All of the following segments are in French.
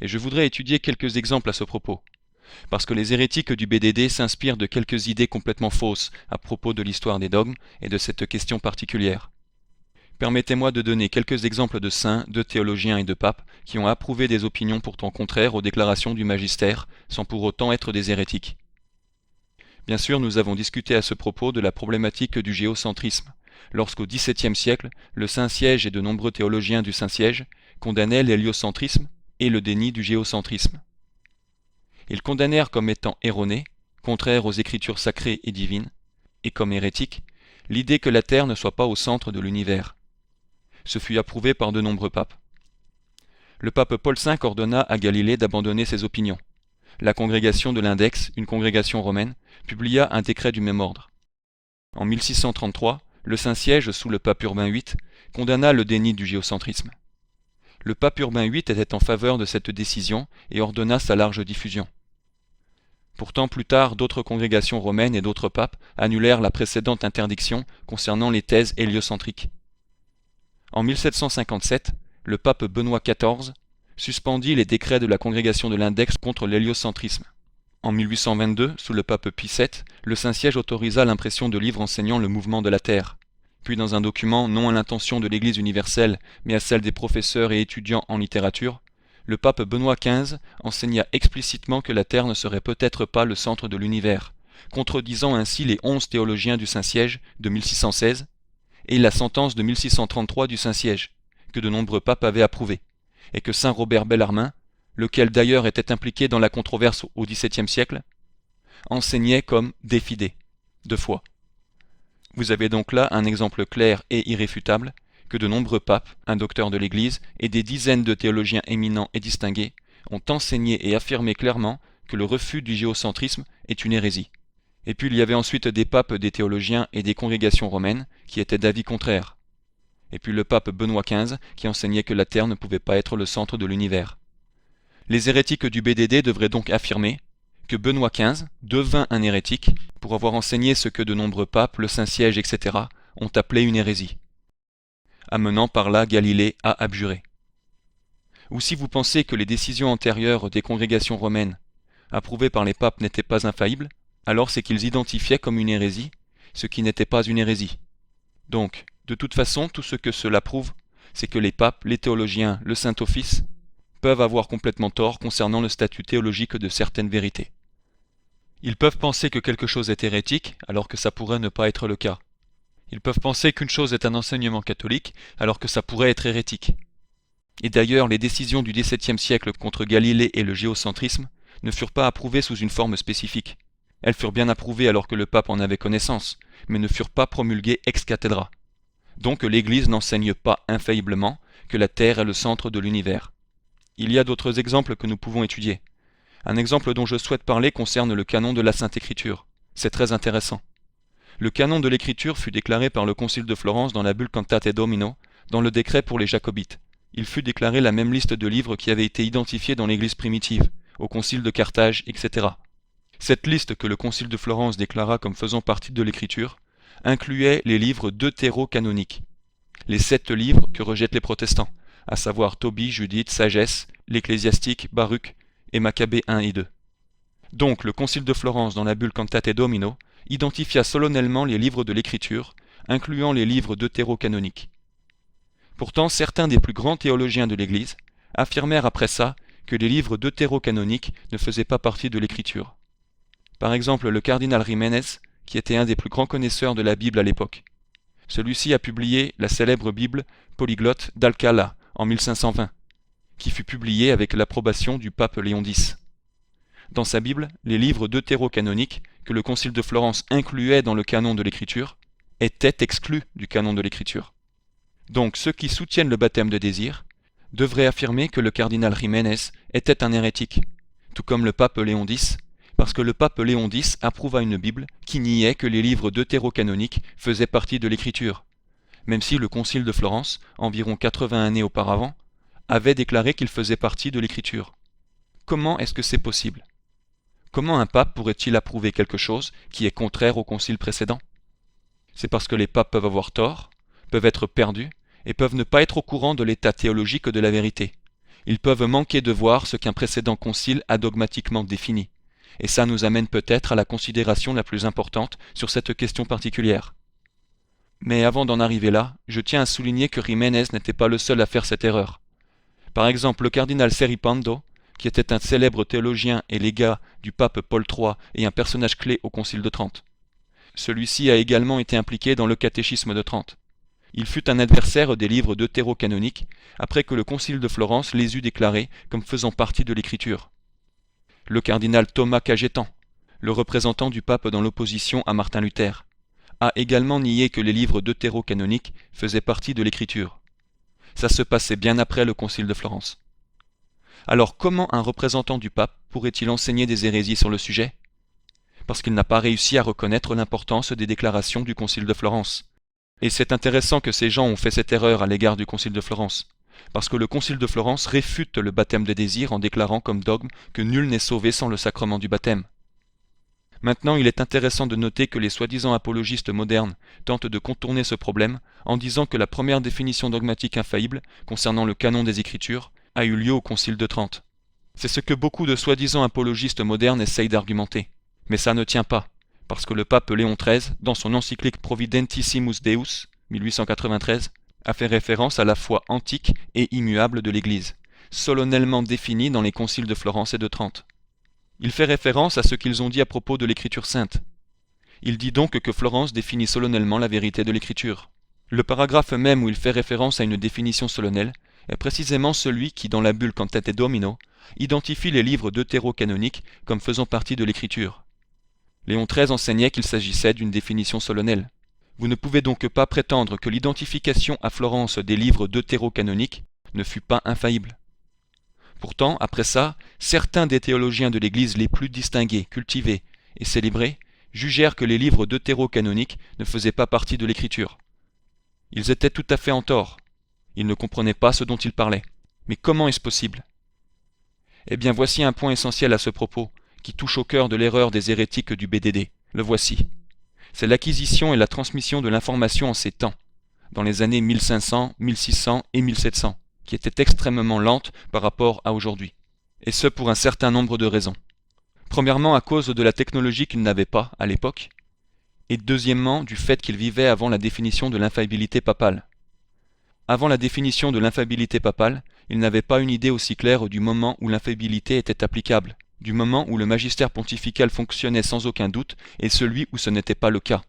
Et je voudrais étudier quelques exemples à ce propos, parce que les hérétiques du BDD s'inspirent de quelques idées complètement fausses à propos de l'histoire des dogmes et de cette question particulière. Permettez-moi de donner quelques exemples de saints, de théologiens et de papes qui ont approuvé des opinions pourtant contraires aux déclarations du magistère, sans pour autant être des hérétiques. Bien sûr, nous avons discuté à ce propos de la problématique du géocentrisme, lorsqu'au XVIIe siècle, le Saint-Siège et de nombreux théologiens du Saint-Siège condamnaient l'héliocentrisme et le déni du géocentrisme. Ils condamnèrent comme étant erronée, contraire aux Écritures sacrées et divines, et comme hérétique, l'idée que la Terre ne soit pas au centre de l'univers. Ce fut approuvé par de nombreux papes. Le pape Paul V ordonna à Galilée d'abandonner ses opinions. La congrégation de l'Index, une congrégation romaine, publia un décret du même ordre. En 1633, le Saint-Siège, sous le pape Urbain VIII, condamna le déni du géocentrisme. Le pape Urbain VIII était en faveur de cette décision et ordonna sa large diffusion. Pourtant, plus tard, d'autres congrégations romaines et d'autres papes annulèrent la précédente interdiction concernant les thèses héliocentriques. En 1757, le pape Benoît XIV suspendit les décrets de la congrégation de l'Index contre l'héliocentrisme. En 1822, sous le pape Pie VII, le Saint-Siège autorisa l'impression de livres enseignant le mouvement de la Terre. Puis dans un document non à l'intention de l'Église universelle, mais à celle des professeurs et étudiants en littérature, le pape Benoît XV enseigna explicitement que la Terre ne serait peut-être pas le centre de l'univers, contredisant ainsi les 11 théologiens du Saint-Siège de 1616 et la sentence de 1633 du Saint-Siège, que de nombreux papes avaient approuvée, et que saint Robert Bellarmin, lequel d'ailleurs était impliqué dans la controverse au XVIIe siècle, enseignait comme défidé, de foi. Vous avez donc là un exemple clair et irréfutable que de nombreux papes, un docteur de l'Église et des dizaines de théologiens éminents et distingués ont enseigné et affirmé clairement que le refus du géocentrisme est une hérésie. Et puis il y avait ensuite des papes, des théologiens et des congrégations romaines qui étaient d'avis contraires. Et puis le pape Benoît XV qui enseignait que la Terre ne pouvait pas être le centre de l'univers. Les hérétiques du BDD devraient donc affirmer que Benoît XV devint un hérétique pour avoir enseigné ce que de nombreux papes, le Saint-Siège, etc., ont appelé une hérésie, amenant par là Galilée à abjurer. Ou si vous pensez que les décisions antérieures des congrégations romaines, approuvées par les papes, n'étaient pas infaillibles, alors c'est qu'ils identifiaient comme une hérésie ce qui n'était pas une hérésie. Donc, de toute façon, tout ce que cela prouve, c'est que les papes, les théologiens, le Saint-Office, peuvent avoir complètement tort concernant le statut théologique de certaines vérités. Ils peuvent penser que quelque chose est hérétique, alors que ça pourrait ne pas être le cas. Ils peuvent penser qu'une chose est un enseignement catholique, alors que ça pourrait être hérétique. Et d'ailleurs, les décisions du XVIIe siècle contre Galilée et le géocentrisme ne furent pas approuvées sous une forme spécifique. Elles furent bien approuvées alors que le pape en avait connaissance, mais ne furent pas promulguées ex cathedra. Donc l'Église n'enseigne pas infailliblement que la Terre est le centre de l'univers. Il y a d'autres exemples que nous pouvons étudier. Un exemple dont je souhaite parler concerne le canon de la Sainte Écriture. C'est très intéressant. Le canon de l'Écriture fut déclaré par le Concile de Florence dans la bulle Cantate Domino, dans le décret pour les Jacobites. Il fut déclaré la même liste de livres qui avaient été identifiés dans l'Église primitive, au Concile de Carthage, etc. Cette liste que le Concile de Florence déclara comme faisant partie de l'Écriture incluait les livres deutérocanoniques, les 7 livres que rejettent les protestants, à savoir Tobie, Judith, Sagesse, l'Ecclésiastique, Baruch et Maccabée 1 et 2. Donc le Concile de Florence dans la bulle Cantate Domino identifia solennellement les livres de l'Écriture, incluant les livres deutérocanoniques. Pourtant, certains des plus grands théologiens de l'Église affirmèrent après ça que les livres deutérocanoniques ne faisaient pas partie de l'Écriture. Par exemple, le cardinal Jiménez, qui était un des plus grands connaisseurs de la Bible à l'époque. Celui-ci a publié la célèbre Bible polyglotte d'Alcala en 1520, qui fut publiée avec l'approbation du pape Léon X. Dans sa Bible, les livres deutérocanoniques, que le Concile de Florence incluait dans le canon de l'Écriture, étaient exclus du canon de l'Écriture. Donc ceux qui soutiennent le baptême de désir devraient affirmer que le cardinal Jiménez était un hérétique, tout comme le pape Léon X, parce que le pape Léon X approuva une Bible qui niait que les livres deutérocanoniques faisaient partie de l'Écriture, même si le Concile de Florence, environ 80 années auparavant, avait déclaré qu'il faisait partie de l'Écriture. Comment est-ce que c'est possible? Comment un pape pourrait-il approuver quelque chose qui est contraire au concile précédent? C'est parce que les papes peuvent avoir tort, peuvent être perdus, et peuvent ne pas être au courant de l'état théologique de la vérité. Ils peuvent manquer de voir ce qu'un précédent concile a dogmatiquement défini. Et ça nous amène peut-être à la considération la plus importante sur cette question particulière. Mais avant d'en arriver là, je tiens à souligner que Jiménez n'était pas le seul à faire cette erreur. Par exemple, le cardinal Seripando, qui était un célèbre théologien et légat du pape Paul III et un personnage clé au Concile de Trente. Celui-ci a également été impliqué dans le catéchisme de Trente. Il fut un adversaire des livres deutérocanoniques après que le Concile de Florence les eut déclarés comme faisant partie de l'Écriture. Le cardinal Thomas Cajetan, le représentant du pape dans l'opposition à Martin Luther, a également nié que les livres deutérocanoniques faisaient partie de l'Écriture. Ça se passait bien après le Concile de Florence. Alors comment un représentant du pape pourrait-il enseigner des hérésies sur le sujet? Parce qu'il n'a pas réussi à reconnaître l'importance des déclarations du Concile de Florence. Et c'est intéressant que ces gens ont fait cette erreur à l'égard du Concile de Florence, parce que le Concile de Florence réfute le baptême des désirs en déclarant comme dogme que nul n'est sauvé sans le sacrement du baptême. Maintenant, il est intéressant de noter que les soi-disant apologistes modernes tentent de contourner ce problème en disant que la première définition dogmatique infaillible concernant le canon des Écritures a eu lieu au Concile de Trente. C'est ce que beaucoup de soi-disant apologistes modernes essayent d'argumenter. Mais ça ne tient pas, parce que le pape Léon XIII, dans son encyclique Providentissimus Deus, 1893, a fait référence à la foi antique et immuable de l'Église, solennellement définie dans les conciles de Florence et de Trente. Il fait référence à ce qu'ils ont dit à propos de l'Écriture sainte. Il dit donc que Florence définit solennellement la vérité de l'Écriture. Le paragraphe même où il fait référence à une définition solennelle est précisément celui qui, dans la bulle Cantate Domino, identifie les livres deutérocanoniques comme faisant partie de l'Écriture. Léon XIII enseignait qu'il s'agissait d'une définition solennelle. Vous ne pouvez donc pas prétendre que l'identification à Florence des livres deutérocanoniques ne fut pas infaillible. Pourtant, après ça, certains des théologiens de l'Église les plus distingués, cultivés et célébrés jugèrent que les livres deutérocanoniques ne faisaient pas partie de l'Écriture. Ils étaient tout à fait en tort. Ils ne comprenaient pas ce dont ils parlaient. Mais comment est-ce possible? Eh bien, voici un point essentiel à ce propos, qui touche au cœur de l'erreur des hérétiques du BDD. Le voici. C'est l'acquisition et la transmission de l'information en ces temps, dans les années 1500, 1600 et 1700, qui étaient extrêmement lentes par rapport à aujourd'hui. Et ce pour un certain nombre de raisons. Premièrement, à cause de la technologie qu'ils n'avaient pas à l'époque, et deuxièmement, du fait qu'ils vivaient avant la définition de l'infaillibilité papale. Avant la définition de l'infaillibilité papale, ils n'avaient pas une idée aussi claire du moment où l'infaillibilité était applicable, du moment où le magistère pontifical fonctionnait sans aucun doute et celui où ce n'était pas le cas.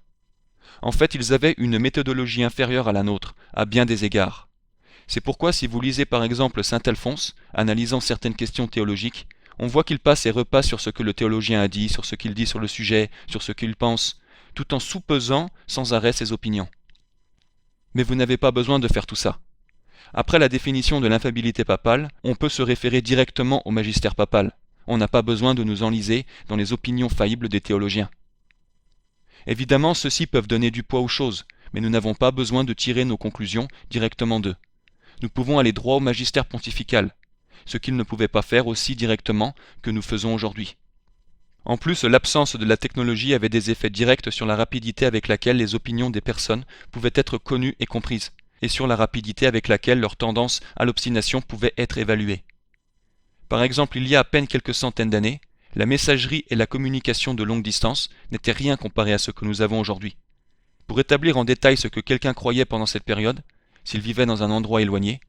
En fait, ils avaient une méthodologie inférieure à la nôtre, à bien des égards. C'est pourquoi si vous lisez par exemple saint Alphonse, analysant certaines questions théologiques, on voit qu'il passe et repasse sur ce que le théologien a dit, sur ce qu'il dit sur le sujet, sur ce qu'il pense, tout en soupesant sans arrêt ses opinions. Mais vous n'avez pas besoin de faire tout ça. Après la définition de l'infaillibilité papale, on peut se référer directement au magistère papal. On n'a pas besoin de nous enliser dans les opinions faillibles des théologiens. Évidemment, ceux-ci peuvent donner du poids aux choses, mais nous n'avons pas besoin de tirer nos conclusions directement d'eux. Nous pouvons aller droit au magistère pontifical, ce qu'ils ne pouvaient pas faire aussi directement que nous faisons aujourd'hui. En plus, l'absence de la technologie avait des effets directs sur la rapidité avec laquelle les opinions des personnes pouvaient être connues et comprises, et sur la rapidité avec laquelle leur tendance à l'obstination pouvait être évaluée. Par exemple, il y a à peine quelques centaines d'années, la messagerie et la communication de longue distance n'étaient rien comparé à ce que nous avons aujourd'hui. Pour établir en détail ce que quelqu'un croyait pendant cette période, s'il vivait dans un endroit éloigné,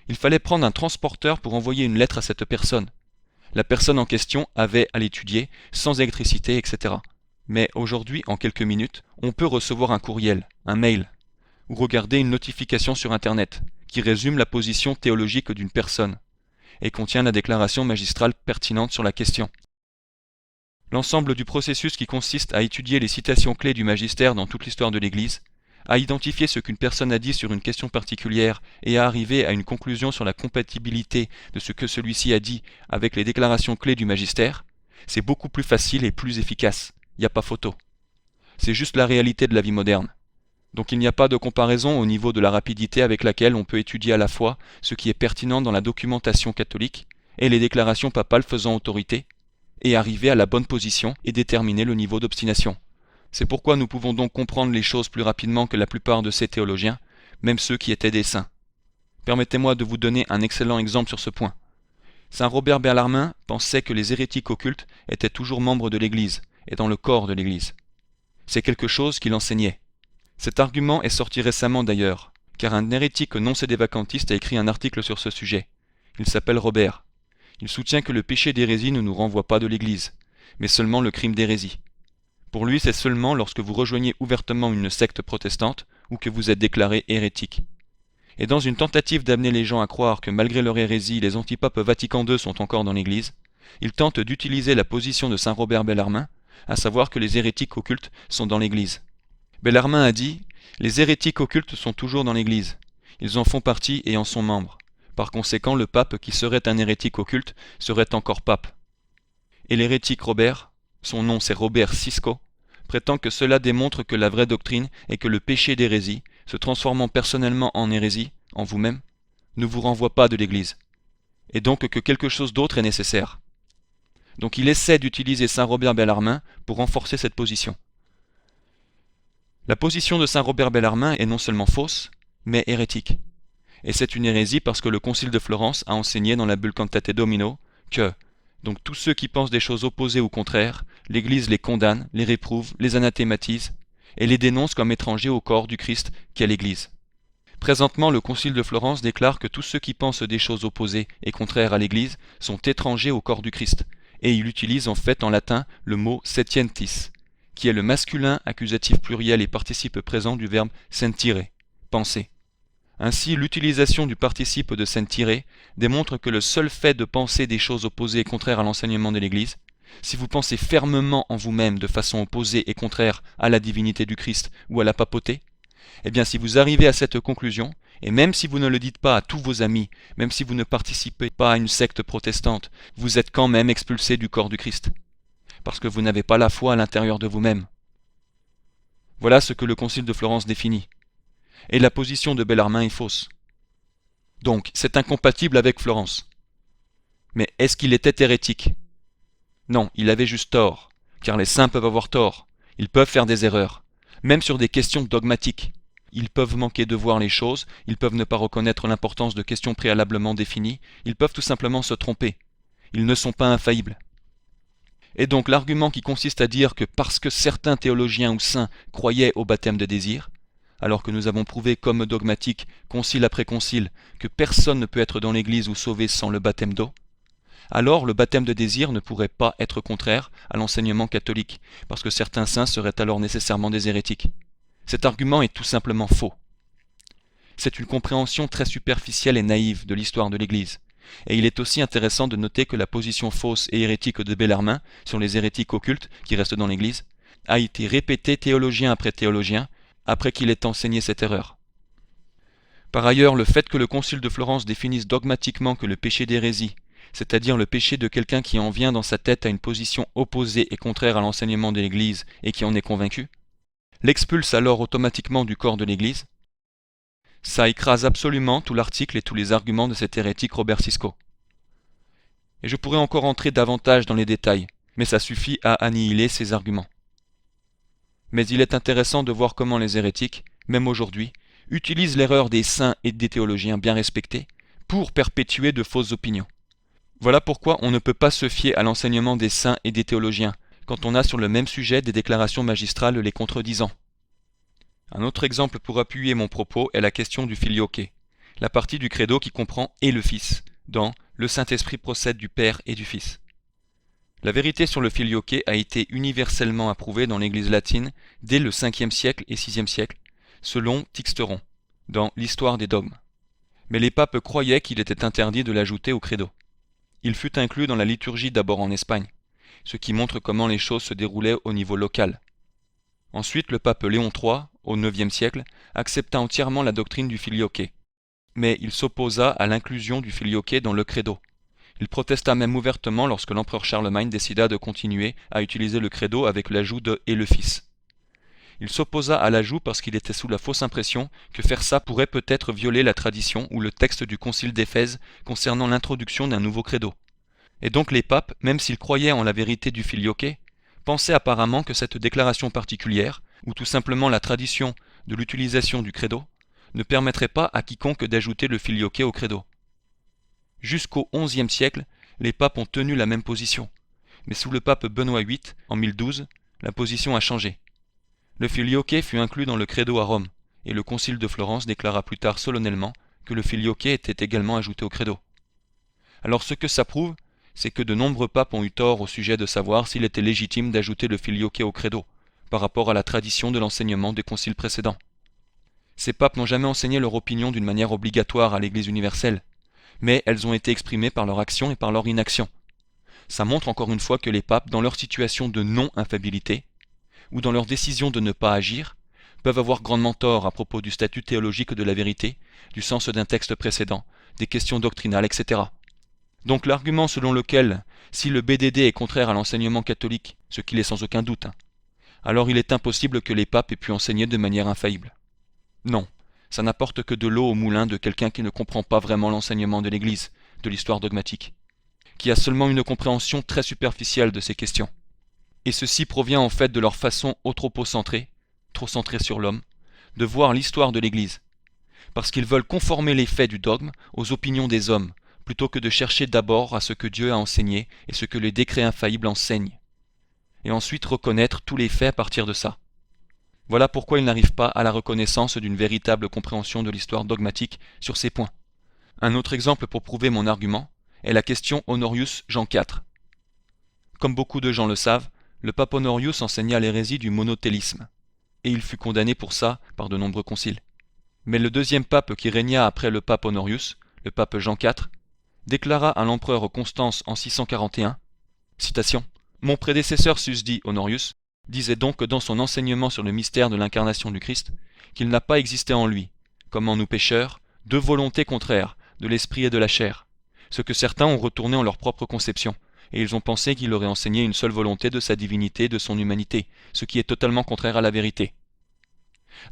il fallait prendre un transporteur pour envoyer une lettre à cette personne. La personne en question avait à l'étudier, sans électricité, etc. Mais aujourd'hui, en quelques minutes, on peut recevoir un courriel, un mail, ou regarder une notification sur Internet, qui résume la position théologique d'une personne, et contient la déclaration magistrale pertinente sur la question. L'ensemble du processus qui consiste à étudier les citations clés du magistère dans toute l'histoire de l'Église, à identifier ce qu'une personne a dit sur une question particulière et à arriver à une conclusion sur la compatibilité de ce que celui-ci a dit avec les déclarations clés du magistère, c'est beaucoup plus facile et plus efficace. Il n'y a pas photo. C'est juste la réalité de la vie moderne. Donc il n'y a pas de comparaison au niveau de la rapidité avec laquelle on peut étudier à la fois ce qui est pertinent dans la documentation catholique et les déclarations papales faisant autorité, et arriver à la bonne position et déterminer le niveau d'obstination. C'est pourquoi nous pouvons donc comprendre les choses plus rapidement que la plupart de ces théologiens, même ceux qui étaient des saints. Permettez-moi de vous donner un excellent exemple sur ce point. Saint Robert Bellarmine pensait que les hérétiques occultes étaient toujours membres de l'Église, et dans le corps de l'Église. C'est quelque chose qu'il enseignait. Cet argument est sorti récemment d'ailleurs, car un hérétique non sédévacantiste a écrit un article sur ce sujet. Il s'appelle Robert. Il soutient que le péché d'hérésie ne nous renvoie pas de l'Église, mais seulement le crime d'hérésie. Pour lui, c'est seulement lorsque vous rejoignez ouvertement une secte protestante ou que vous êtes déclaré hérétique. Et dans une tentative d'amener les gens à croire que malgré leur hérésie, les antipapes Vatican II sont encore dans l'Église, il tente d'utiliser la position de saint Robert Bellarmine, à savoir que les hérétiques occultes sont dans l'Église. Bellarmine a dit « Les hérétiques occultes sont toujours dans l'Église. Ils en font partie et en sont membres. Par conséquent, le pape qui serait un hérétique occulte serait encore pape. » Et l'hérétique Robert, son nom c'est Robert Cisco, prétend que cela démontre que la vraie doctrine est que le péché d'hérésie, se transformant personnellement en hérésie, en vous-même, ne vous renvoie pas de l'Église, et donc que quelque chose d'autre est nécessaire. Donc il essaie d'utiliser saint Robert Bellarmine pour renforcer cette position. La position de saint Robert Bellarmine est non seulement fausse, mais hérétique. Et c'est une hérésie parce que le Concile de Florence a enseigné dans la bulle Cantate Domino que, donc tous ceux qui pensent des choses opposées ou contraires, l'Église les condamne, les réprouve, les anathématise, et les dénonce comme étrangers au corps du Christ qu'est l'Église. Présentement, le Concile de Florence déclare que tous ceux qui pensent des choses opposées et contraires à l'Église sont étrangers au corps du Christ, et il utilise en fait en latin le mot sentientis, qui est le masculin accusatif pluriel et participe présent du verbe sentire, penser. Ainsi, l'utilisation du participe de sentire démontre que le seul fait de penser des choses opposées et contraires à l'enseignement de l'Église, si vous pensez fermement en vous-même de façon opposée et contraire à la divinité du Christ ou à la papauté, eh bien si vous arrivez à cette conclusion, et même si vous ne le dites pas à tous vos amis, même si vous ne participez pas à une secte protestante, vous êtes quand même expulsé du corps du Christ, parce que vous n'avez pas la foi à l'intérieur de vous-même. Voilà ce que le Concile de Florence définit. Et la position de Bellarmine est fausse. Donc, c'est incompatible avec Florence. Mais est-ce qu'il était hérétique? Non, il avait juste tort, car les saints peuvent avoir tort, ils peuvent faire des erreurs, même sur des questions dogmatiques. Ils peuvent manquer de voir les choses, ils peuvent ne pas reconnaître l'importance de questions préalablement définies, ils peuvent tout simplement se tromper. Ils ne sont pas infaillibles. Et donc l'argument qui consiste à dire que parce que certains théologiens ou saints croyaient au baptême de désir, alors que nous avons prouvé comme dogmatique, concile après concile, que personne ne peut être dans l'Église ou sauvé sans le baptême d'eau, alors le baptême de désir ne pourrait pas être contraire à l'enseignement catholique, parce que certains saints seraient alors nécessairement des hérétiques. Cet argument est tout simplement faux. C'est une compréhension très superficielle et naïve de l'histoire de l'Église. Et il est aussi intéressant de noter que la position fausse et hérétique de Bellarmine sur les hérétiques occultes qui restent dans l'Église a été répétée théologien après théologien après qu'il ait enseigné cette erreur. Par ailleurs, le fait que le Concile de Florence définisse dogmatiquement que le péché d'hérésie, c'est-à-dire le péché de quelqu'un qui en vient dans sa tête à une position opposée et contraire à l'enseignement de l'Église et qui en est convaincu, l'expulse alors automatiquement du corps de l'Église, ça écrase absolument tout l'article et tous les arguments de cet hérétique Robert Cisco. Et je pourrais encore entrer davantage dans les détails, mais ça suffit à annihiler ces arguments. Mais il est intéressant de voir comment les hérétiques, même aujourd'hui, utilisent l'erreur des saints et des théologiens bien respectés pour perpétuer de fausses opinions. Voilà pourquoi on ne peut pas se fier à l'enseignement des saints et des théologiens, quand on a sur le même sujet des déclarations magistrales les contredisant. Un autre exemple pour appuyer mon propos est la question du filioque, la partie du credo qui comprend « et le Fils » dans « Le Saint-Esprit procède du Père et du Fils ». La vérité sur le filioque a été universellement approuvée dans l'Église latine dès le 5e siècle et 6e siècle, selon Tixteron, dans l'Histoire des dogmes. Mais les papes croyaient qu'il était interdit de l'ajouter au credo. Il fut inclus dans la liturgie d'abord en Espagne, ce qui montre comment les choses se déroulaient au niveau local. Ensuite, le pape Léon III, au IXe siècle, accepta entièrement la doctrine du filioque. Mais il s'opposa à l'inclusion du filioque dans le credo. Il protesta même ouvertement lorsque l'empereur Charlemagne décida de continuer à utiliser le credo avec l'ajout de « et le Fils ». Il s'opposa à l'ajout parce qu'il était sous la fausse impression que faire ça pourrait peut-être violer la tradition ou le texte du concile d'Éphèse concernant l'introduction d'un nouveau credo. Et donc les papes, même s'ils croyaient en la vérité du filioque, pensaient apparemment que cette déclaration particulière, ou tout simplement la tradition de l'utilisation du credo, ne permettrait pas à quiconque d'ajouter le filioque au credo. Jusqu'au XIe siècle, les papes ont tenu la même position, mais sous le pape Benoît VIII, en 1012, la position a changé. Le filioque fut inclus dans le credo à Rome, et le concile de Florence déclara plus tard solennellement que le filioque était également ajouté au credo. Alors ce que ça prouve, c'est que de nombreux papes ont eu tort au sujet de savoir s'il était légitime d'ajouter le filioque au credo, par rapport à la tradition de l'enseignement des conciles précédents. Ces papes n'ont jamais enseigné leur opinion d'une manière obligatoire à l'Église universelle, mais elles ont été exprimées par leur action et par leur inaction. Ça montre encore une fois que les papes, dans leur situation de non-infabilité, ou dans leur décision de ne pas agir, peuvent avoir grandement tort à propos du statut théologique de la vérité, du sens d'un texte précédent, des questions doctrinales, etc. Donc l'argument selon lequel, si le BDD est contraire à l'enseignement catholique, ce qu'il est sans aucun doute, alors il est impossible que les papes aient pu enseigner de manière infaillible. Non, ça n'apporte que de l'eau au moulin de quelqu'un qui ne comprend pas vraiment l'enseignement de l'Église, de l'histoire dogmatique, qui a seulement une compréhension très superficielle de ces questions. Et ceci provient en fait de leur façon anthropocentrée, trop centrée sur l'homme, de voir l'histoire de l'Église, parce qu'ils veulent conformer les faits du dogme aux opinions des hommes, plutôt que de chercher d'abord à ce que Dieu a enseigné et ce que les décrets infaillibles enseignent, et ensuite reconnaître tous les faits à partir de ça. Voilà pourquoi ils n'arrivent pas à la reconnaissance d'une véritable compréhension de l'histoire dogmatique sur ces points. Un autre exemple pour prouver mon argument est la question Honorius Jean IV. Comme beaucoup de gens le savent, le pape Honorius enseigna l'hérésie du monothélisme, et il fut condamné pour ça par de nombreux conciles. Mais le deuxième pape qui régna après le pape Honorius, le pape Jean IV, déclara à l'empereur Constance en 641, citation, « Mon prédécesseur susdit Honorius disait donc dans son enseignement sur le mystère de l'incarnation du Christ qu'il n'a pas existé en lui, comme en nous pécheurs, deux volontés contraires, de l'esprit et de la chair, ce que certains ont retourné en leur propre conception, et ils ont pensé qu'il aurait enseigné une seule volonté de sa divinité et de son humanité, ce qui est totalement contraire à la vérité. »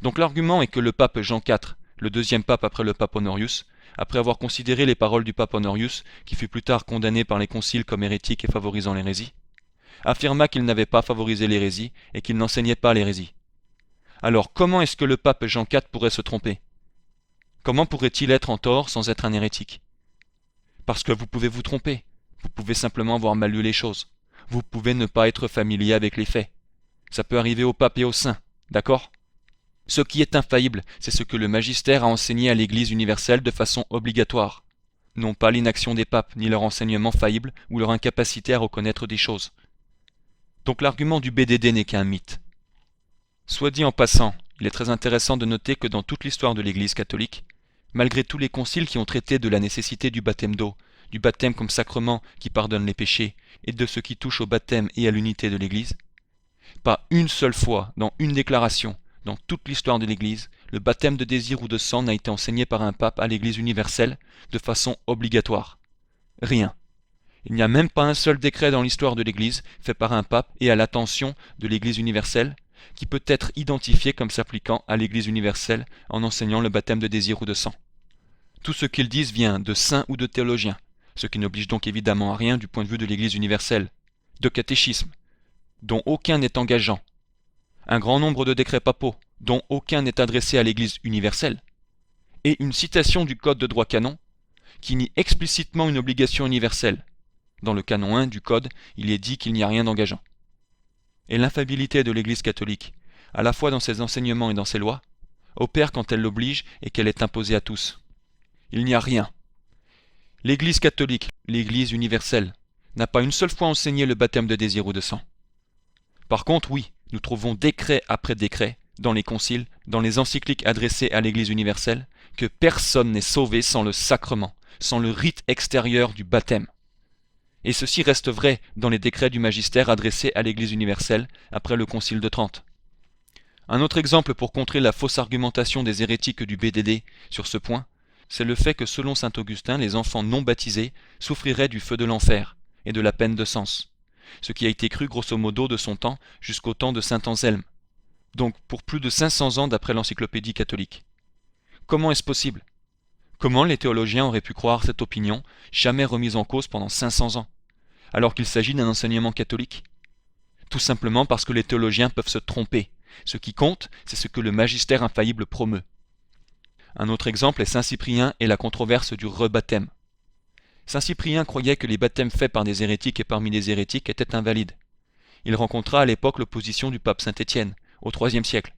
Donc l'argument est que le pape Jean IV, le deuxième pape après le pape Honorius, après avoir considéré les paroles du pape Honorius, qui fut plus tard condamné par les conciles comme hérétique et favorisant l'hérésie, affirma qu'il n'avait pas favorisé l'hérésie et qu'il n'enseignait pas l'hérésie. Alors comment est-ce que le pape Jean IV pourrait se tromper? Comment pourrait-il être en tort sans être un hérétique? Parce que vous pouvez vous tromper, vous pouvez simplement avoir mal lu les choses, vous pouvez ne pas être familier avec les faits. Ça peut arriver au pape et aux saints, d'accord? Ce qui est infaillible, c'est ce que le magistère a enseigné à l'Église universelle de façon obligatoire, non pas l'inaction des papes, ni leur enseignement faillible ou leur incapacité à reconnaître des choses. Donc l'argument du BDD n'est qu'un mythe. Soit dit en passant, il est très intéressant de noter que dans toute l'histoire de l'Église catholique, malgré tous les conciles qui ont traité de la nécessité du baptême d'eau, du baptême comme sacrement qui pardonne les péchés, et de ce qui touche au baptême et à l'unité de l'Église, pas une seule fois, dans une déclaration, dans toute l'histoire de l'Église, le baptême de désir ou de sang n'a été enseigné par un pape à l'Église universelle de façon obligatoire. Rien. Il n'y a même pas un seul décret dans l'histoire de l'Église fait par un pape et à l'attention de l'Église universelle qui peut être identifié comme s'appliquant à l'Église universelle en enseignant le baptême de désir ou de sang. Tout ce qu'ils disent vient de saints ou de théologiens, ce qui n'oblige donc évidemment à rien du point de vue de l'Église universelle, de catéchisme, dont aucun n'est engageant, un grand nombre de décrets papaux, dont aucun n'est adressé à l'Église universelle, et une citation du Code de droit canon qui nie explicitement une obligation universelle. Dans le canon 1 du Code, il est dit qu'il n'y a rien d'engageant. Et l'infaillibilité de l'Église catholique, à la fois dans ses enseignements et dans ses lois, opère quand elle l'oblige et qu'elle est imposée à tous. Il n'y a rien. L'Église catholique, l'Église universelle, n'a pas une seule fois enseigné le baptême de désir ou de sang. Par contre, oui, nous trouvons décret après décret, dans les conciles, dans les encycliques adressées à l'Église universelle, que personne n'est sauvé sans le sacrement, sans le rite extérieur du baptême. Et ceci reste vrai dans les décrets du magistère adressés à l'Église universelle après le Concile de Trente. Un autre exemple pour contrer la fausse argumentation des hérétiques du BDD sur ce point, c'est le fait que selon saint Augustin, les enfants non baptisés souffriraient du feu de l'enfer et de la peine de sens, ce qui a été cru grosso modo de son temps jusqu'au temps de saint Anselme, donc pour plus de 500 ans d'après l'encyclopédie catholique. Comment est-ce possible? Comment les théologiens auraient pu croire cette opinion, jamais remise en cause pendant 500 ans, alors qu'il s'agit d'un enseignement catholique? Tout simplement parce que les théologiens peuvent se tromper. Ce qui compte, c'est ce que le magistère infaillible promeut. Un autre exemple est saint Cyprien et la controverse du rebaptême. Saint Cyprien croyait que les baptêmes faits par des hérétiques et parmi les hérétiques étaient invalides. Il rencontra à l'époque l'opposition du pape Saint Étienne, au IIIe siècle.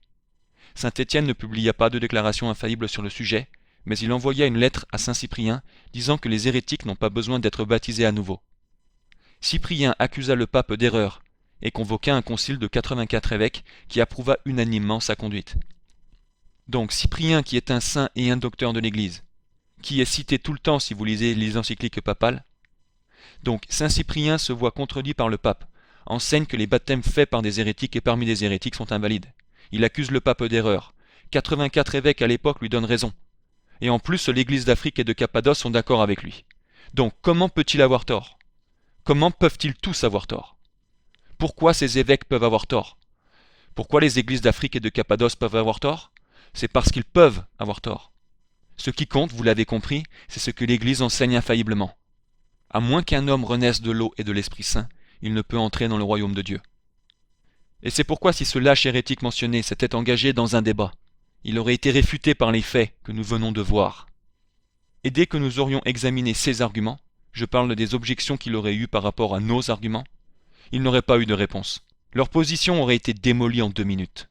Saint Étienne ne publia pas de déclaration infaillible sur le sujet, mais il envoya une lettre à Saint Cyprien disant que les hérétiques n'ont pas besoin d'être baptisés à nouveau. Cyprien accusa le pape d'erreur et convoqua un concile de 84 évêques qui approuva unanimement sa conduite. Donc Cyprien, qui est un saint et un docteur de l'Église, qui est cité tout le temps si vous lisez les encycliques papales, donc Saint Cyprien se voit contredit par le pape, enseigne que les baptêmes faits par des hérétiques et parmi des hérétiques sont invalides. Il accuse le pape d'erreur. 84 évêques à l'époque lui donnent raison. Et en plus, l'Église d'Afrique et de Cappadoce sont d'accord avec lui. Donc comment peut-il avoir tort? Comment peuvent-ils tous avoir tort? Pourquoi ces évêques peuvent avoir tort? Pourquoi les églises d'Afrique et de Cappadoce peuvent avoir tort? C'est parce qu'ils peuvent avoir tort. Ce qui compte, vous l'avez compris, c'est ce que l'Église enseigne infailliblement. À moins qu'un homme renaisse de l'eau et de l'Esprit Saint, il ne peut entrer dans le royaume de Dieu. Et c'est pourquoi si ce lâche hérétique mentionné s'était engagé dans un débat, il aurait été réfuté par les faits que nous venons de voir. Et dès que nous aurions examiné ces arguments, je parle des objections qu'il aurait eues par rapport à nos arguments, il n'aurait pas eu de réponse. Leur position aurait été démolie en 2 minutes.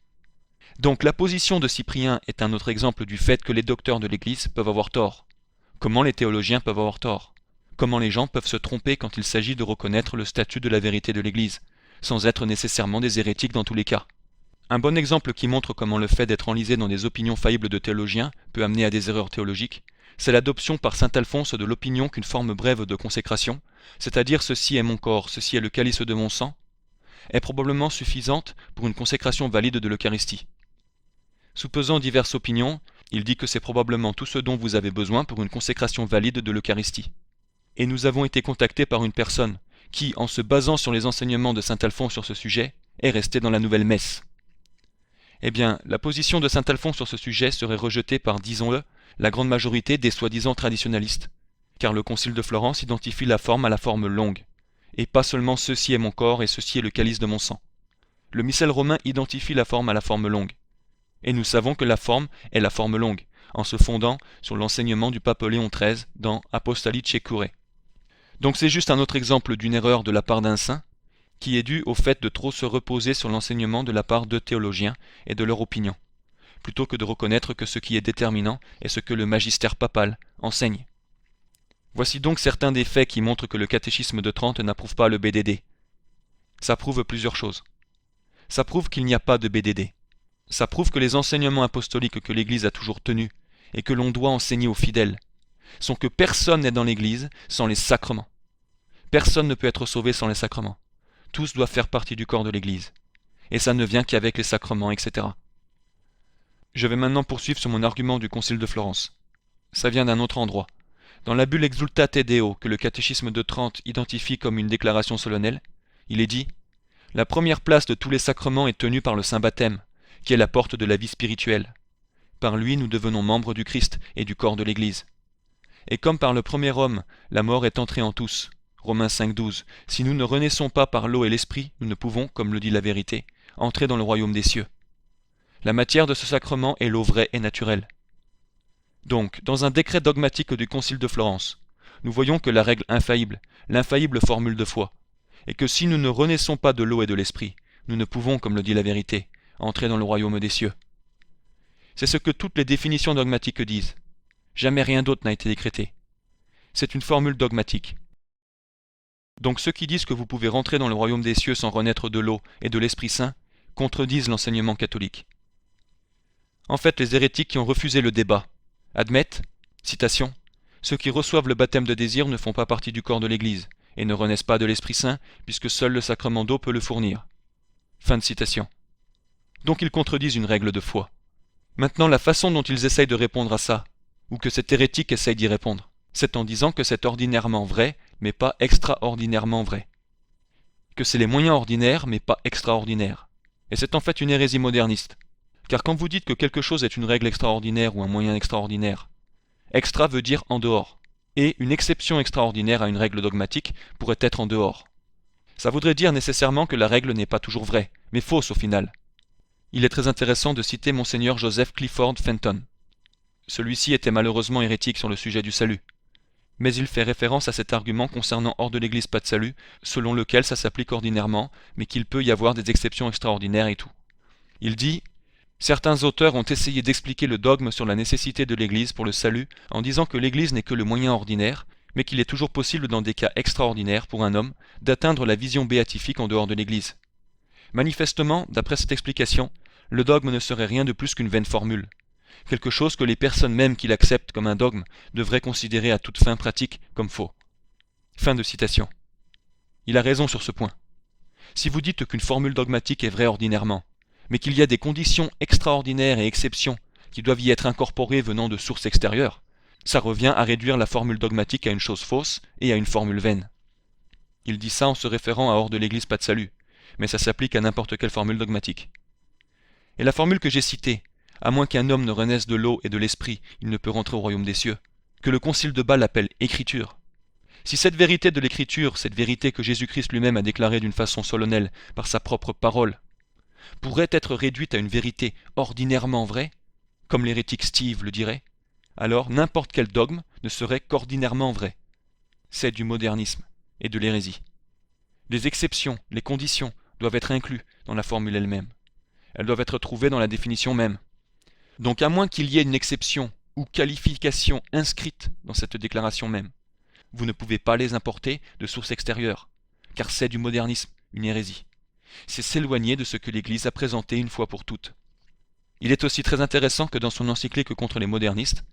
Donc la position de Cyprien est un autre exemple du fait que les docteurs de l'Église peuvent avoir tort. Comment les théologiens peuvent avoir tort? Comment les gens peuvent se tromper quand il s'agit de reconnaître le statut de la vérité de l'Église, sans être nécessairement des hérétiques dans tous les cas? Un bon exemple qui montre comment le fait d'être enlisé dans des opinions faillibles de théologiens peut amener à des erreurs théologiques, c'est l'adoption par saint Alphonse de l'opinion qu'une forme brève de consécration, c'est-à-dire ceci est mon corps, ceci est le calice de mon sang, est probablement suffisante pour une consécration valide de l'Eucharistie. Soupesant diverses opinions, il dit que c'est probablement tout ce dont vous avez besoin pour une consécration valide de l'Eucharistie. Et nous avons été contactés par une personne qui, en se basant sur les enseignements de saint Alphonse sur ce sujet, est restée dans la nouvelle messe. Eh bien, la position de saint Alphonse sur ce sujet serait rejetée par, disons-le, la grande majorité des soi-disant traditionalistes, car le concile de Florence identifie la forme à la forme longue, et pas seulement ceci est mon corps et ceci est le calice de mon sang. Le missel romain identifie la forme à la forme longue, et nous savons que la forme est la forme longue, en se fondant sur l'enseignement du pape Léon XIII dans Apostolice Curae. Donc c'est juste un autre exemple d'une erreur de la part d'un saint, qui est due au fait de trop se reposer sur l'enseignement de la part de théologiens et de leur opinion, plutôt que de reconnaître que ce qui est déterminant est ce que le magistère papal enseigne. Voici donc certains des faits qui montrent que le catéchisme de Trente n'approuve pas le BDD. Ça prouve plusieurs choses. Ça prouve qu'il n'y a pas de BDD. Ça prouve que les enseignements apostoliques que l'Église a toujours tenus et que l'on doit enseigner aux fidèles sont que personne n'est dans l'Église sans les sacrements. Personne ne peut être sauvé sans les sacrements. Tous doivent faire partie du corps de l'Église. Et ça ne vient qu'avec les sacrements, etc. Je vais maintenant poursuivre sur mon argument du Concile de Florence. Ça vient d'un autre endroit. Dans la bulle Exsultate Deo que le catéchisme de Trente identifie comme une déclaration solennelle, il est dit « La première place de tous les sacrements est tenue par le saint baptême, qui est la porte de la vie spirituelle. Par lui nous devenons membres du Christ et du corps de l'Église. Et comme par le premier homme, la mort est entrée en tous, Romains 5,12, si nous ne renaissons pas par l'eau et l'esprit, nous ne pouvons, comme le dit la vérité, entrer dans le royaume des cieux. La matière de ce sacrement est l'eau vraie et naturelle. Donc, dans un décret dogmatique du Concile de Florence, nous voyons que la règle infaillible, l'infaillible formule de foi, est que si nous ne renaissons pas de l'eau et de l'esprit, nous ne pouvons, comme le dit la vérité, entrer dans le royaume des cieux. C'est ce que toutes les définitions dogmatiques disent. Jamais rien d'autre n'a été décrété. C'est une formule dogmatique. Donc ceux qui disent que vous pouvez rentrer dans le royaume des cieux sans renaître de l'eau et de l'Esprit Saint contredisent l'enseignement catholique. En fait, les hérétiques qui ont refusé le débat admettent, citation, « Ceux qui reçoivent le baptême de désir ne font pas partie du corps de l'Église et ne renaissent pas de l'Esprit Saint puisque seul le sacrement d'eau peut le fournir. » Fin de citation. Donc ils contredisent une règle de foi. Maintenant, la façon dont ils essayent de répondre à ça, ou que cet hérétique essaye d'y répondre, c'est en disant que c'est ordinairement vrai, mais pas extraordinairement vrai. Que c'est les moyens ordinaires, mais pas extraordinaires. Et c'est en fait une hérésie moderniste. Car quand vous dites que quelque chose est une règle extraordinaire ou un moyen extraordinaire, extra veut dire en dehors, et une exception extraordinaire à une règle dogmatique pourrait être en dehors. Ça voudrait dire nécessairement que la règle n'est pas toujours vraie, mais fausse au final. Il est très intéressant de citer Monseigneur Joseph Clifford Fenton. Celui-ci était malheureusement hérétique sur le sujet du salut. Mais il fait référence à cet argument concernant hors de l'Église pas de salut, selon lequel ça s'applique ordinairement, mais qu'il peut y avoir des exceptions extraordinaires et tout. Il dit « Certains auteurs ont essayé d'expliquer le dogme sur la nécessité de l'Église pour le salut en disant que l'Église n'est que le moyen ordinaire, mais qu'il est toujours possible dans des cas extraordinaires pour un homme d'atteindre la vision béatifique en dehors de l'Église. Manifestement, d'après cette explication, le dogme ne serait rien de plus qu'une vaine formule. Quelque chose que les personnes même qui l'acceptent comme un dogme devraient considérer à toute fin pratique comme faux. » Fin de citation. Il a raison sur ce point. Si vous dites qu'une formule dogmatique est vraie ordinairement, mais qu'il y a des conditions extraordinaires et exceptions qui doivent y être incorporées venant de sources extérieures, ça revient à réduire la formule dogmatique à une chose fausse et à une formule vaine. Il dit ça en se référant à hors de l'Église pas de salut, mais ça s'applique à n'importe quelle formule dogmatique. Et la formule que j'ai citée, à moins qu'un homme ne renaisse de l'eau et de l'esprit, il ne peut rentrer au royaume des cieux, que le concile de Bâle appelle écriture. Si cette vérité de l'écriture, cette vérité que Jésus-Christ lui-même a déclarée d'une façon solennelle par sa propre parole, pourrait être réduite à une vérité ordinairement vraie, comme l'hérétique Steve le dirait, alors n'importe quel dogme ne serait qu'ordinairement vrai. C'est du modernisme et de l'hérésie. Les exceptions, les conditions doivent être incluses dans la formule elle-même. Elles doivent être trouvées dans la définition même. Donc à moins qu'il y ait une exception ou qualification inscrite dans cette déclaration même, vous ne pouvez pas les importer de sources extérieures, car c'est du modernisme, une hérésie. C'est s'éloigner de ce que l'Église a présenté une fois pour toutes. Il est aussi très intéressant que dans son encyclique contre les modernistes,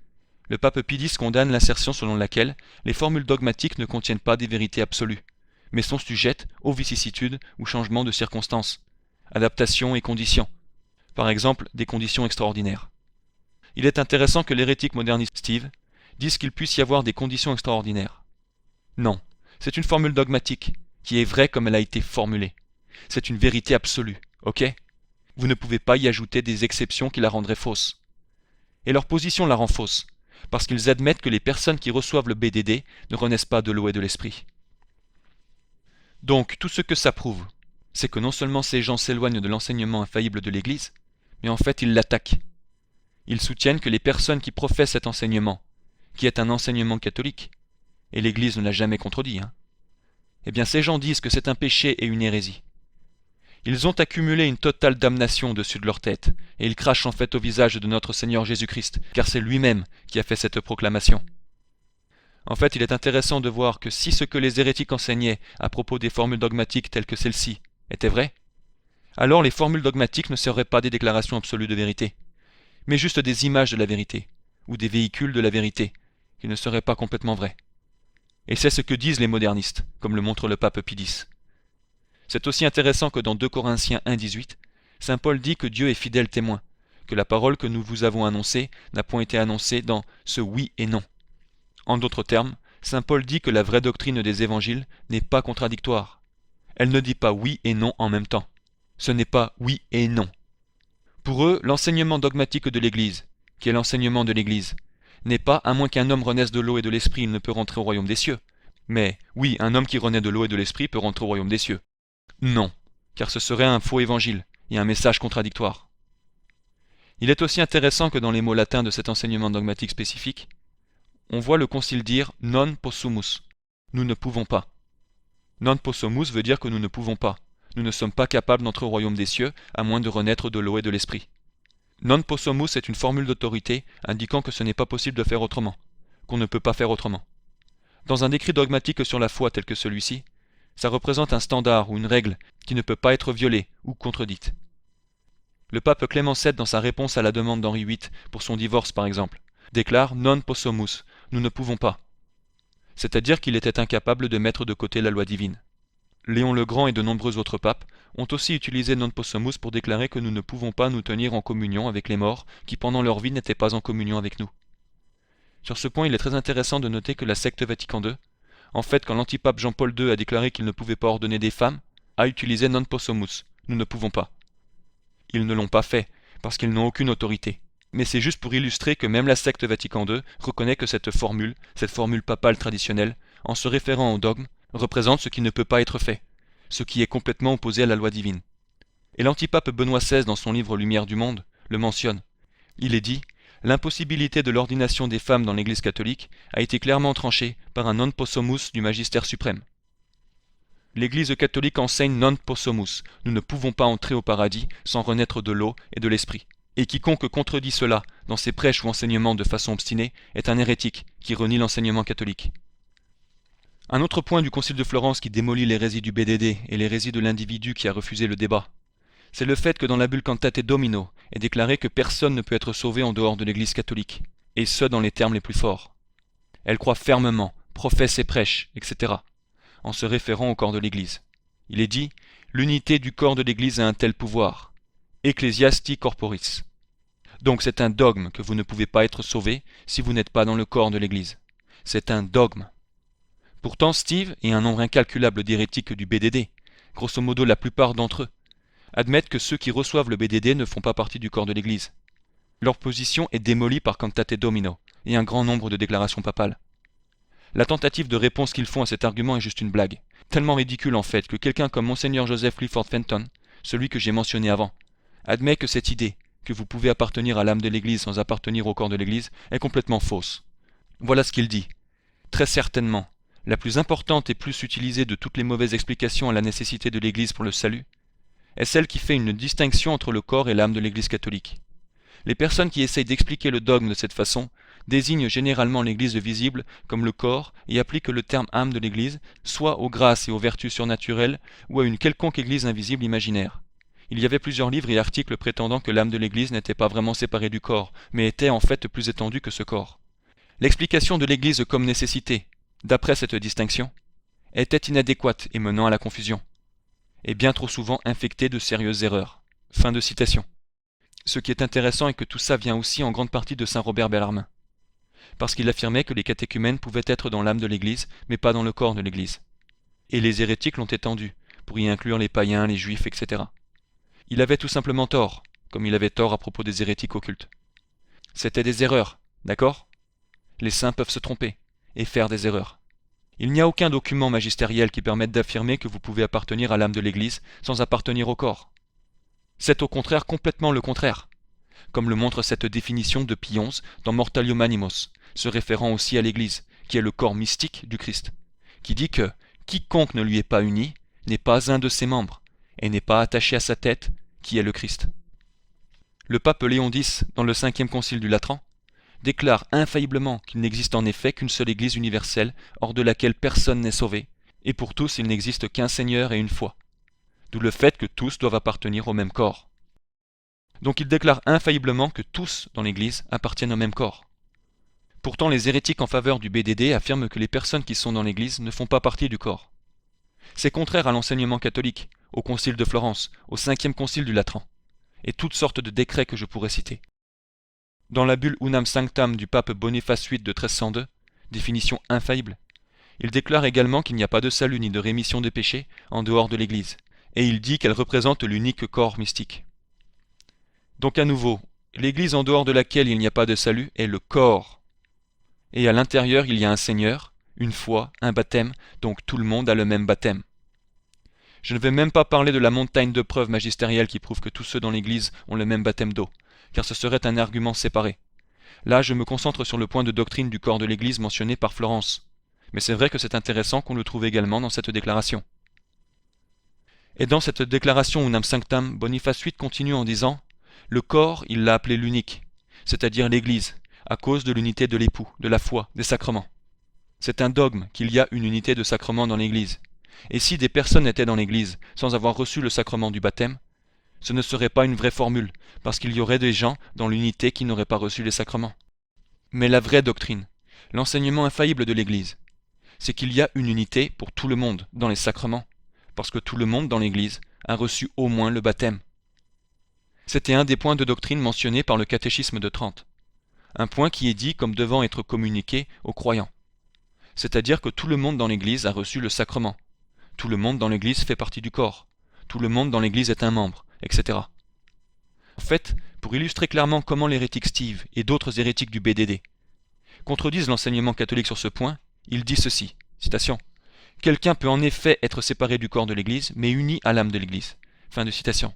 le pape Pie X condamne l'assertion selon laquelle les formules dogmatiques ne contiennent pas des vérités absolues, mais sont sujettes aux vicissitudes ou changements de circonstances, adaptations et conditions, par exemple des conditions extraordinaires. Il est intéressant que l'hérétique moderniste Steve dise qu'il puisse y avoir des conditions extraordinaires. Non, c'est une formule dogmatique, qui est vraie comme elle a été formulée. C'est une vérité absolue, ok? Vous ne pouvez pas y ajouter des exceptions qui la rendraient fausse. Et leur position la rend fausse, parce qu'ils admettent que les personnes qui reçoivent le BDD ne renaissent pas de l'eau et de l'esprit. Donc, tout ce que ça prouve, c'est que non seulement ces gens s'éloignent de l'enseignement infaillible de l'Église, mais en fait ils l'attaquent. Ils soutiennent que les personnes qui professent cet enseignement, qui est un enseignement catholique, et l'Église ne l'a jamais contredit, eh bien ces gens disent que c'est un péché et une hérésie. Ils ont accumulé une totale damnation au-dessus de leur tête, et ils crachent en fait au visage de notre Seigneur Jésus-Christ, car c'est lui-même qui a fait cette proclamation. En fait, il est intéressant de voir que si ce que les hérétiques enseignaient à propos des formules dogmatiques telles que celle-ci était vrai, alors les formules dogmatiques ne seraient pas des déclarations absolues de vérité, mais juste des images de la vérité, ou des véhicules de la vérité, qui ne seraient pas complètement vrais. Et c'est ce que disent les modernistes, comme le montre le pape Pie X. C'est aussi intéressant que dans 2 Corinthiens 1,18, saint Paul dit que Dieu est fidèle témoin, que la parole que nous vous avons annoncée n'a point été annoncée dans ce oui et non. En d'autres termes, saint Paul dit que la vraie doctrine des évangiles n'est pas contradictoire. Elle ne dit pas oui et non en même temps. Ce n'est pas oui et non. Pour eux, l'enseignement dogmatique de l'Église, qui est l'enseignement de l'Église, n'est pas à moins qu'un homme renaisse de l'eau et de l'esprit, il ne peut rentrer au royaume des cieux. Mais oui, un homme qui renaît de l'eau et de l'esprit peut rentrer au royaume des cieux. Non, car ce serait un faux évangile et un message contradictoire. Il est aussi intéressant que dans les mots latins de cet enseignement dogmatique spécifique, on voit le concile dire « non possumus », nous ne pouvons pas. Non possumus veut dire que nous ne pouvons pas. Nous ne sommes pas capables d'entrer au royaume des cieux à moins de renaître de l'eau et de l'esprit. Non possumus est une formule d'autorité indiquant que ce n'est pas possible de faire autrement, qu'on ne peut pas faire autrement. Dans un écrit dogmatique sur la foi tel que celui-ci, ça représente un standard ou une règle qui ne peut pas être violée ou contredite. Le pape Clément VII, dans sa réponse à la demande d'Henri VIII pour son divorce par exemple, déclare « non possumus », nous ne pouvons pas. C'est-à-dire qu'il était incapable de mettre de côté la loi divine. Léon le Grand et de nombreux autres papes ont aussi utilisé non possumus pour déclarer que nous ne pouvons pas nous tenir en communion avec les morts qui pendant leur vie n'étaient pas en communion avec nous. Sur ce point, il est très intéressant de noter que la secte Vatican II, en fait quand l'antipape Jean-Paul II a déclaré qu'il ne pouvait pas ordonner des femmes, a utilisé non possumus, nous ne pouvons pas. Ils ne l'ont pas fait, parce qu'ils n'ont aucune autorité. Mais c'est juste pour illustrer que même la secte Vatican II reconnaît que cette formule papale traditionnelle, en se référant au dogme, représente ce qui ne peut pas être fait, ce qui est complètement opposé à la loi divine. Et l'antipape Benoît XVI, dans son livre Lumière du monde, le mentionne. Il est dit L'impossibilité de l'ordination des femmes dans l'Église catholique a été clairement tranchée par un non possumus du magistère suprême. L'Église catholique enseigne non possumus, nous ne pouvons pas entrer au paradis sans renaître de l'eau et de l'esprit. Et quiconque contredit cela dans ses prêches ou enseignements de façon obstinée est un hérétique qui renie l'enseignement catholique. Un autre point du Concile de Florence qui démolit l'hérésie du BDD et l'hérésie de l'individu qui a refusé le débat, c'est le fait que dans la bulle Cantate Domino est déclaré que personne ne peut être sauvé en dehors de l'Église catholique, et ce dans les termes les plus forts. Elle croit fermement, professe et prêche, etc., en se référant au corps de l'Église. Il est dit « L'unité du corps de l'Église a un tel pouvoir. Ecclesiasti corporis ». Donc c'est un dogme que vous ne pouvez pas être sauvé si vous n'êtes pas dans le corps de l'Église. C'est un dogme. Pourtant Steve et un nombre incalculable d'hérétiques du BDD, grosso modo la plupart d'entre eux, admettent que ceux qui reçoivent le BDD ne font pas partie du corps de l'Église. Leur position est démolie par Cantate Domino et un grand nombre de déclarations papales. La tentative de réponse qu'ils font à cet argument est juste une blague, tellement ridicule en fait que quelqu'un comme Monseigneur Joseph Clifford Fenton, celui que j'ai mentionné avant, admet que cette idée, que vous pouvez appartenir à l'âme de l'Église sans appartenir au corps de l'Église, est complètement fausse. Voilà ce qu'il dit. Très certainement, la plus importante et plus utilisée de toutes les mauvaises explications à la nécessité de l'Église pour le salut, est celle qui fait une distinction entre le corps et l'âme de l'Église catholique. Les personnes qui essayent d'expliquer le dogme de cette façon désignent généralement l'Église visible comme le corps et appliquent le terme âme de l'Église soit aux grâces et aux vertus surnaturelles ou à une quelconque Église invisible imaginaire. Il y avait plusieurs livres et articles prétendant que l'âme de l'Église n'était pas vraiment séparée du corps, mais était en fait plus étendue que ce corps. L'explication de l'Église comme nécessité, d'après cette distinction, était inadéquate et menant à la confusion, et bien trop souvent infectée de sérieuses erreurs. Fin de citation. Ce qui est intéressant est que tout ça vient aussi en grande partie de saint Robert Bellarmin, parce qu'il affirmait que les catéchumènes pouvaient être dans l'âme de l'Église, mais pas dans le corps de l'Église. Et les hérétiques l'ont étendu, pour y inclure les païens, les juifs, etc. Il avait tout simplement tort, comme il avait tort à propos des hérétiques occultes. C'était des erreurs, d'accord ? Les saints peuvent se tromper, et faire des erreurs. Il n'y a aucun document magistériel qui permette d'affirmer que vous pouvez appartenir à l'âme de l'Église sans appartenir au corps. C'est au contraire complètement le contraire, comme le montre cette définition de Pie XI dans Mortalium Animos, se référant aussi à l'Église, qui est le corps mystique du Christ, qui dit que « quiconque ne lui est pas uni n'est pas un de ses membres, et n'est pas attaché à sa tête, qui est le Christ. » Le pape Léon X, dans le 5e concile du Latran, déclare infailliblement qu'il n'existe en effet qu'une seule Église universelle, hors de laquelle personne n'est sauvé, et pour tous il n'existe qu'un Seigneur et une foi. D'où le fait que tous doivent appartenir au même corps. Donc il déclare infailliblement que tous dans l'Église appartiennent au même corps. Pourtant les hérétiques en faveur du BDD affirment que les personnes qui sont dans l'Église ne font pas partie du corps. C'est contraire à l'enseignement catholique, au Concile de Florence, au 5e concile du Latran, et toutes sortes de décrets que je pourrais citer. Dans la bulle Unam Sanctam du pape Boniface VIII de 1302, définition infaillible, il déclare également qu'il n'y a pas de salut ni de rémission des péchés en dehors de l'Église, et il dit qu'elle représente l'unique corps mystique. Donc à nouveau, l'Église en dehors de laquelle il n'y a pas de salut est le corps. Et à l'intérieur il y a un Seigneur, une foi, un baptême, donc tout le monde a le même baptême. Je ne vais même pas parler de la montagne de preuves magistérielles qui prouvent que tous ceux dans l'Église ont le même baptême d'eau, car ce serait un argument séparé. Là je me concentre sur le point de doctrine du corps de l'Église mentionné par Florence, mais c'est vrai que c'est intéressant qu'on le trouve également dans cette déclaration. Et dans cette déclaration Unam Sanctam, Boniface VIII continue en disant « Le corps, il l'a appelé l'unique, c'est-à-dire l'Église, à cause de l'unité de l'époux, de la foi, des sacrements. C'est un dogme qu'il y a une unité de sacrements dans l'Église. Et si des personnes étaient dans l'Église sans avoir reçu le sacrement du baptême, ce ne serait pas une vraie formule, parce qu'il y aurait des gens dans l'unité qui n'auraient pas reçu les sacrements. Mais la vraie doctrine, l'enseignement infaillible de l'Église, c'est qu'il y a une unité pour tout le monde dans les sacrements, parce que tout le monde dans l'Église a reçu au moins le baptême. C'était un des points de doctrine mentionnés par le catéchisme de Trente, un point qui est dit comme devant être communiqué aux croyants. C'est-à-dire que tout le monde dans l'Église a reçu le sacrement, tout le monde dans l'Église fait partie du corps, tout le monde dans l'Église est un membre, etc. En fait, pour illustrer clairement comment l'hérétique Steve et d'autres hérétiques du BDD contredisent l'enseignement catholique sur ce point, il dit ceci, citation, « Quelqu'un peut en effet être séparé du corps de l'Église, mais uni à l'âme de l'Église. » Fin de citation.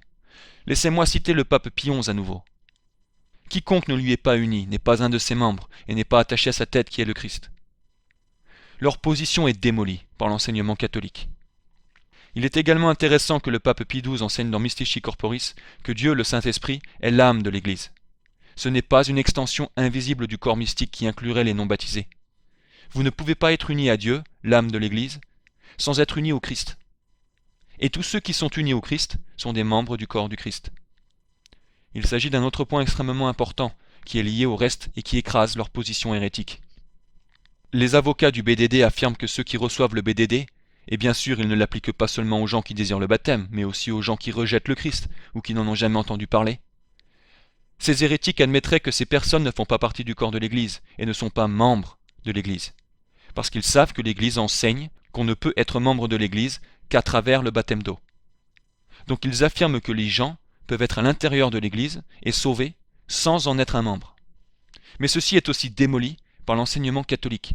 Laissez-moi citer le pape Pie XI à nouveau. Quiconque ne lui est pas uni n'est pas un de ses membres et n'est pas attaché à sa tête qui est le Christ. Leur position est démolie par l'enseignement catholique. Il est également intéressant que le pape Pie XII enseigne dans Mystici Corporis que Dieu, le Saint-Esprit, est l'âme de l'Église. Ce n'est pas une extension invisible du corps mystique qui inclurait les non-baptisés. Vous ne pouvez pas être unis à Dieu, l'âme de l'Église, sans être unis au Christ. Et tous ceux qui sont unis au Christ sont des membres du corps du Christ. Il s'agit d'un autre point extrêmement important, qui est lié au reste et qui écrase leur position hérétique. Les avocats du BDD affirment que ceux qui reçoivent le BDD, et bien sûr ils ne l'appliquent pas seulement aux gens qui désirent le baptême, mais aussi aux gens qui rejettent le Christ, ou qui n'en ont jamais entendu parler. Ces hérétiques admettraient que ces personnes ne font pas partie du corps de l'Église, et ne sont pas membres de l'Église, parce qu'ils savent que l'Église enseigne qu'on ne peut être membre de l'Église qu'à travers le baptême d'eau. Donc ils affirment que les gens peuvent être à l'intérieur de l'Église et sauvés sans en être un membre. Mais ceci est aussi démoli par l'enseignement catholique.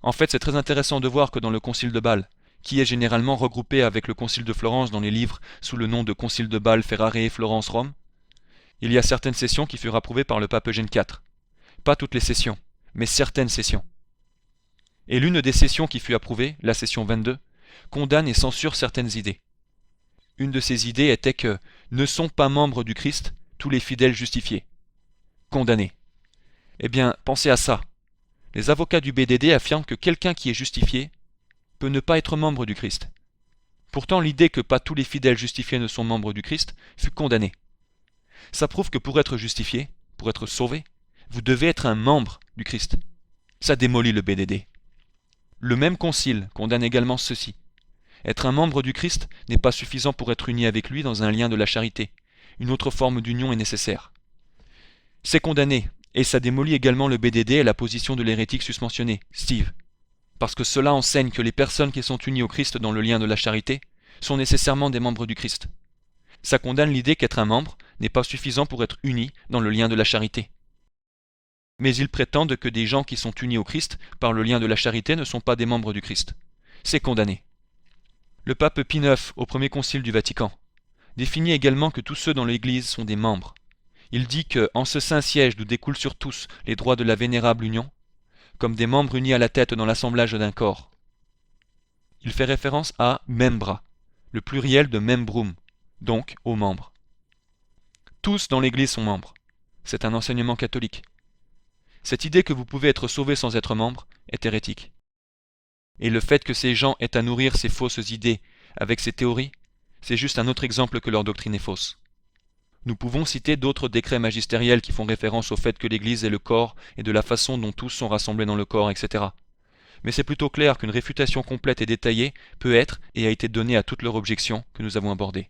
En fait, c'est très intéressant de voir que dans le Concile de Bâle, qui est généralement regroupé avec le Concile de Florence dans les livres sous le nom de Concile de Bâle, Ferrare, Florence, Rome, il y a certaines sessions qui furent approuvées par le pape Eugène IV. Pas toutes les sessions, mais certaines sessions. Et l'une des sessions qui fut approuvée, la session 22, condamne et censure certaines idées. Une de ces idées était que ne sont pas membres du Christ tous les fidèles justifiés. Condamnés. Eh bien, pensez à ça. Les avocats du BDD affirment que quelqu'un qui est justifié peut ne pas être membre du Christ. Pourtant, l'idée que pas tous les fidèles justifiés ne sont membres du Christ fut condamnée. Ça prouve que pour être justifié, pour être sauvé, vous devez être un membre du Christ. Ça démolit le BDD. Le même concile condamne également ceci. Être un membre du Christ n'est pas suffisant pour être uni avec lui dans un lien de la charité. Une autre forme d'union est nécessaire. C'est condamné, et ça démolit également le BDD et la position de l'hérétique susmentionné, Steve. Parce que cela enseigne que les personnes qui sont unies au Christ dans le lien de la charité sont nécessairement des membres du Christ. Ça condamne l'idée qu'être un membre n'est pas suffisant pour être uni dans le lien de la charité. Mais ils prétendent que des gens qui sont unis au Christ par le lien de la charité ne sont pas des membres du Christ. C'est condamné. Le pape Pie IX, au premier concile du Vatican, définit également que tous ceux dans l'Église sont des membres. Il dit que, en ce saint siège d'où découlent sur tous les droits de la vénérable union, comme des membres unis à la tête dans l'assemblage d'un corps. Il fait référence à membra, le pluriel de membrum, donc aux membres. Tous dans l'Église sont membres. C'est un enseignement catholique. Cette idée que vous pouvez être sauvé sans être membre est hérétique. Et le fait que ces gens aient à nourrir ces fausses idées avec ces théories, c'est juste un autre exemple que leur doctrine est fausse. Nous pouvons citer d'autres décrets magistériels qui font référence au fait que l'Église est le corps et de la façon dont tous sont rassemblés dans le corps, etc. Mais c'est plutôt clair qu'une réfutation complète et détaillée peut être et a été donnée à toutes leurs objections que nous avons abordées.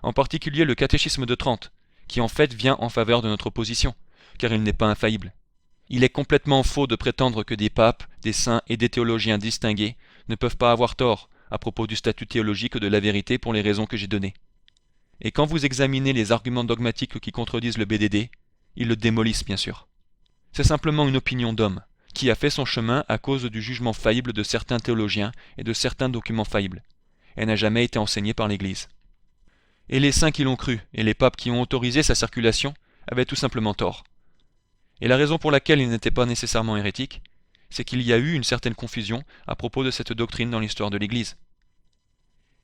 En particulier le catéchisme de Trente, qui en fait vient en faveur de notre position, car il n'est pas infaillible. Il est complètement faux de prétendre que des papes, des saints et des théologiens distingués ne peuvent pas avoir tort à propos du statut théologique de la vérité pour les raisons que j'ai données. Et quand vous examinez les arguments dogmatiques qui contredisent le BDD, ils le démolissent bien sûr. C'est simplement une opinion d'homme, qui a fait son chemin à cause du jugement faillible de certains théologiens et de certains documents faillibles. Elle n'a jamais été enseignée par l'Église. Et les saints qui l'ont cru, et les papes qui ont autorisé sa circulation, avaient tout simplement tort. Et la raison pour laquelle il n'était pas nécessairement hérétique, c'est qu'il y a eu une certaine confusion à propos de cette doctrine dans l'histoire de l'Église.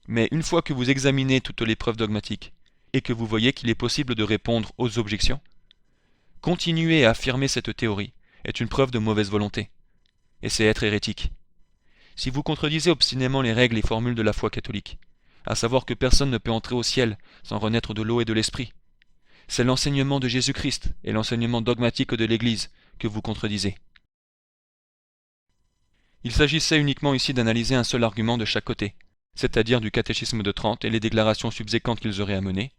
Mais une fois que vous examinez toutes les preuves dogmatiques, et que vous voyez qu'il est possible de répondre aux objections, continuer à affirmer cette théorie est une preuve de mauvaise volonté, et c'est être hérétique. Si vous contredisez obstinément les règles et formules de la foi catholique, à savoir que personne ne peut entrer au ciel sans renaître de l'eau et de l'esprit, c'est l'enseignement de Jésus-Christ et l'enseignement dogmatique de l'Église que vous contredisez. Il s'agissait uniquement ici d'analyser un seul argument de chaque côté, c'est-à-dire du catéchisme de Trente et les déclarations subséquentes qu'ils auraient amenées,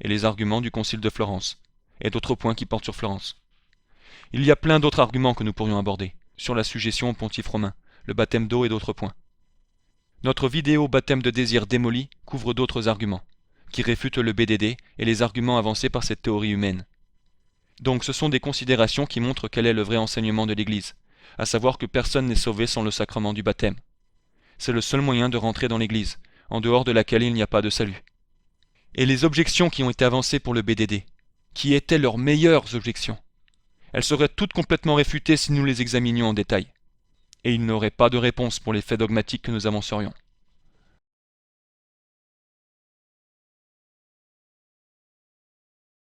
et les arguments du concile de Florence, et d'autres points qui portent sur Florence. Il y a plein d'autres arguments que nous pourrions aborder, sur la sujétion au pontife romain, le baptême d'eau et d'autres points. Notre vidéo Baptême de désir démoli couvre d'autres arguments, qui réfutent le BDD et les arguments avancés par cette théorie humaine. Donc ce sont des considérations qui montrent quel est le vrai enseignement de l'Église, à savoir que personne n'est sauvé sans le sacrement du baptême. C'est le seul moyen de rentrer dans l'Église, en dehors de laquelle il n'y a pas de salut. Et les objections qui ont été avancées pour le BDD. qui étaient leurs meilleures objections. Elles seraient toutes complètement réfutées si nous les examinions en détail. Et ils n'auraient pas de réponse pour les faits dogmatiques que nous avancerions.